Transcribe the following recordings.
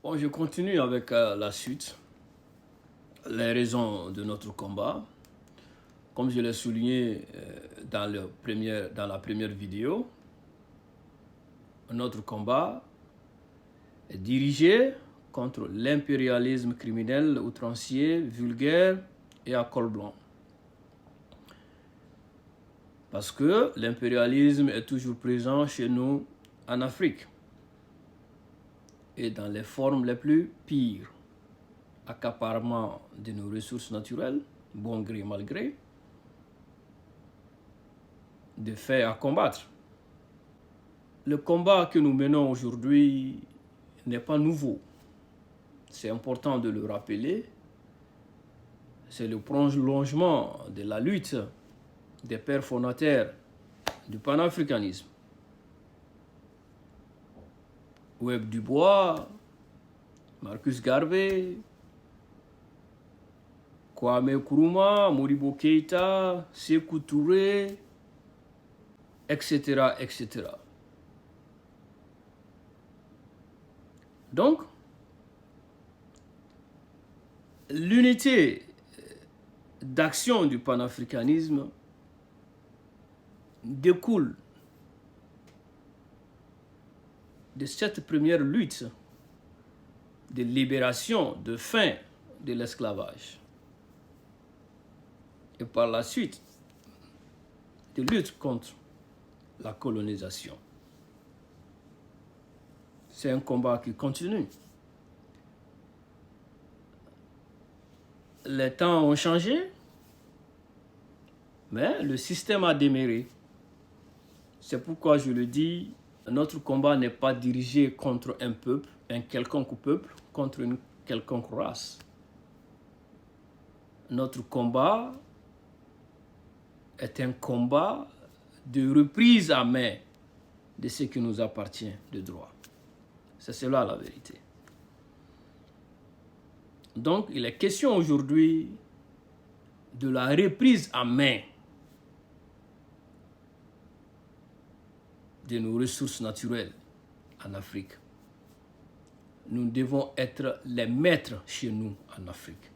Bon, je continue avec la suite, les raisons de notre combat. Comme je l'ai souligné dans la première vidéo, notre combat est dirigé contre l'impérialisme criminel, outrancier, vulgaire et à col blanc. Parce que l'impérialisme est toujours présent chez nous en Afrique et dans les formes les plus pires. Accaparement de nos ressources naturelles, bon gré, mal gré, des faits à combattre. Le combat que nous menons aujourd'hui n'est pas nouveau. C'est important de le rappeler. C'est le prolongement de la lutte des pères fondateurs du panafricanisme. Webb Dubois, Marcus Garvey, Kwame Nkrumah, Modibo Keïta, Sékou Touré, etc., etc. Donc, l'unité d'action du panafricanisme découle de cette première lutte de libération, de fin de l'esclavage. Et par la suite, de lutte contre la colonisation. C'est un combat qui continue. Les temps ont changé, mais le système a déméré. C'est pourquoi je le dis, notre combat n'est pas dirigé contre un peuple, un quelconque peuple, contre une quelconque race. Notre combat est un combat de reprise à main de ce qui nous appartient de droit. C'est cela la vérité. Donc, il est question aujourd'hui de la reprise à main de nos ressources naturelles en Afrique. Nous devons être les maîtres chez nous en Afrique.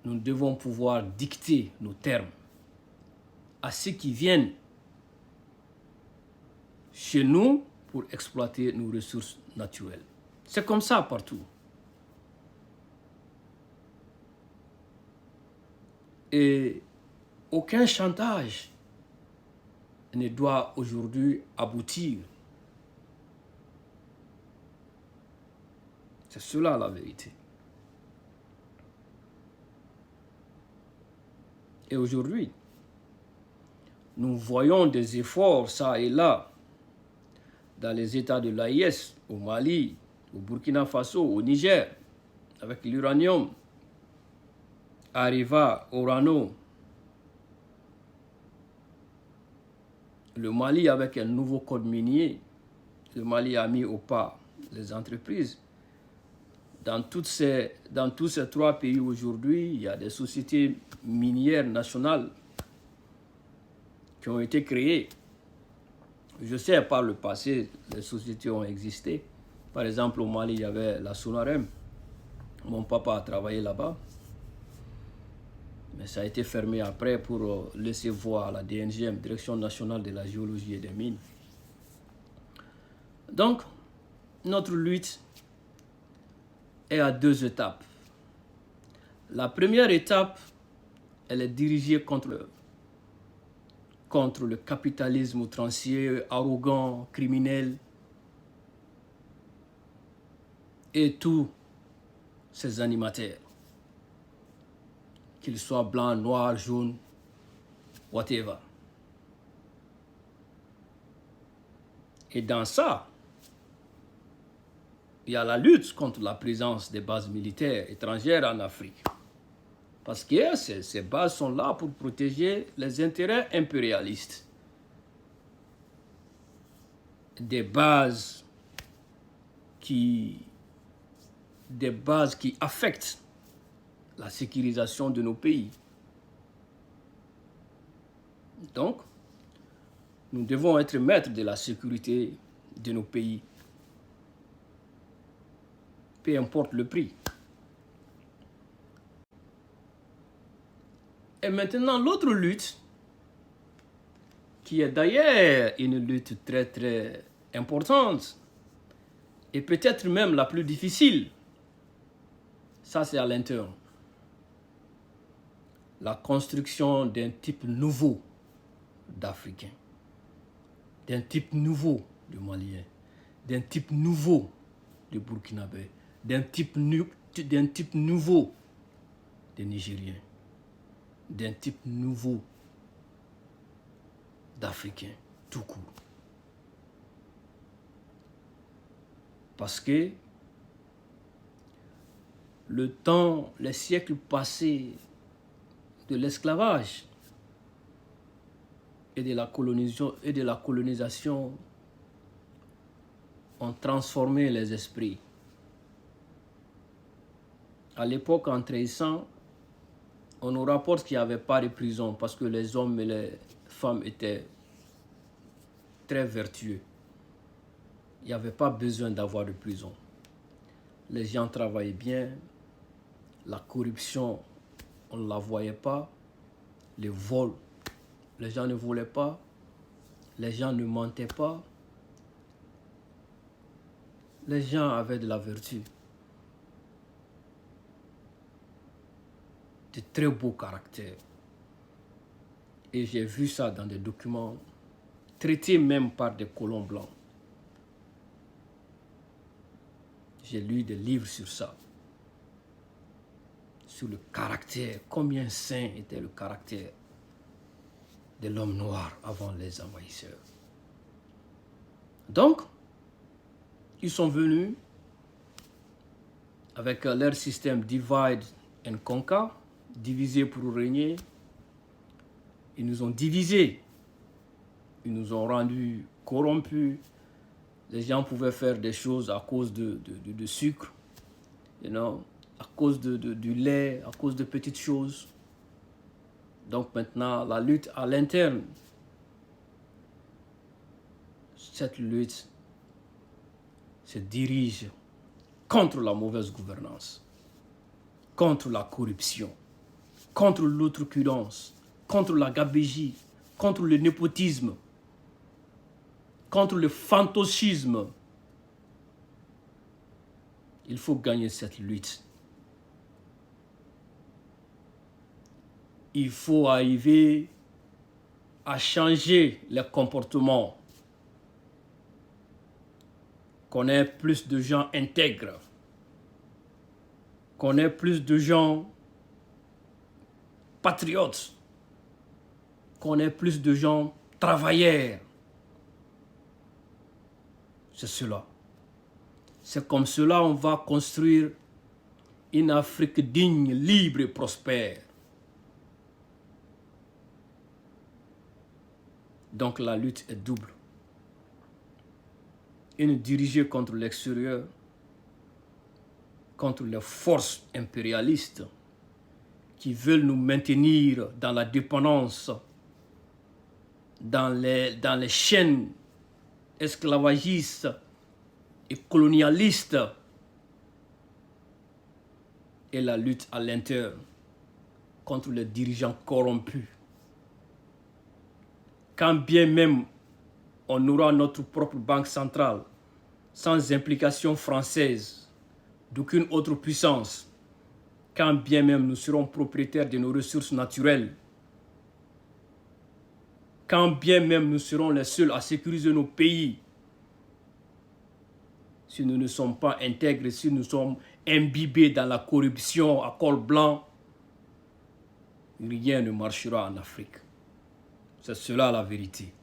Nous devons pouvoir dicter nos termes à ceux qui viennent chez nous pour exploiter nos ressources naturelles. C'est comme ça partout. Et aucun chantage ne doit aujourd'hui aboutir. C'est cela la vérité. Et aujourd'hui, nous voyons des efforts ça et là dans les États de l'AIS, au Mali, au Burkina Faso, au Niger, avec l'uranium, Areva, Orano. Le Mali avec un nouveau code minier. Le Mali a mis au pas les entreprises. Dans tous ces trois pays aujourd'hui, il y a des sociétés minières nationales qui ont été créées. Je sais, par le passé, les sociétés ont existé. Par exemple, au Mali, il y avait la Sonarem. Mon papa a travaillé là-bas. Mais ça a été fermé après pour laisser voir la DNGM, Direction nationale de la géologie et des mines. Donc, notre lutte est à deux étapes. La première étape, elle est dirigée contre le capitalisme outrancier, arrogant, criminel et tous ces animateurs, qu'ils soient blancs, noirs, jaunes, whatever. Et dans ça, il y a la lutte contre la présence des bases militaires étrangères en Afrique. Parce que ces bases sont là pour protéger les intérêts impérialistes. Des bases qui affectent la sécurisation de nos pays. Donc, nous devons être maîtres de la sécurité de nos pays. peu importe le prix. Et maintenant, l'autre lutte, qui est d'ailleurs une lutte très très importante, et peut-être même la plus difficile, ça c'est à l'interne. La construction d'un type nouveau d'Africain, d'un type nouveau de Malien, d'un type nouveau de Burkinabé, d'un type nouveau de Nigérien, d'un type nouveau d'Africain, tout court. Parce que le temps, les siècles passés de l'esclavage et de la colonisation ont transformé les esprits. À l'époque, en trahissant, on nous rapporte qu'il n'y avait pas de prison parce que les hommes et les femmes étaient très vertueux. Il n'y avait pas besoin d'avoir de prison. Les gens travaillaient bien, la corruption, on ne la voyait pas, les vols, les gens ne volaient pas, les gens ne mentaient pas, les gens avaient de la vertu. De très beaux caractères. Et j'ai vu ça dans des documents traités même par des colons blancs. J'ai lu des livres sur ça. Sur le caractère, combien sain était le caractère de l'homme noir avant les envahisseurs. Donc, ils sont venus avec leur système divide and conquer, diviser pour régner. Ils nous ont divisés. Ils nous ont rendus corrompus. Les gens pouvaient faire des choses à cause de sucre, à cause du lait, à cause de petites choses. Donc maintenant, la lutte à l'interne, cette lutte se dirige contre la mauvaise gouvernance, contre la corruption, contre l'outrecuidance, contre la gabegie, contre le népotisme, contre le fantocisme. Il faut gagner cette lutte. Il faut arriver à changer les comportements. Qu'on ait plus de gens intègres. Qu'on ait plus de gens patriotes. Qu'on ait plus de gens travailleurs. C'est cela. C'est comme cela qu'on va construire une Afrique digne, libre et prospère. Donc la lutte est double. Une dirigée contre l'extérieur, contre les forces impérialistes qui veulent nous maintenir dans la dépendance, dans les chaînes esclavagistes et colonialistes, et la lutte à l'intérieur contre les dirigeants corrompus. Quand bien même on aura notre propre banque centrale, sans implication française, d'aucune autre puissance, quand bien même nous serons propriétaires de nos ressources naturelles, quand bien même nous serons les seuls à sécuriser nos pays, si nous ne sommes pas intègres, si nous sommes imbibés dans la corruption à col blanc, rien ne marchera en Afrique. C'est cela la vérité.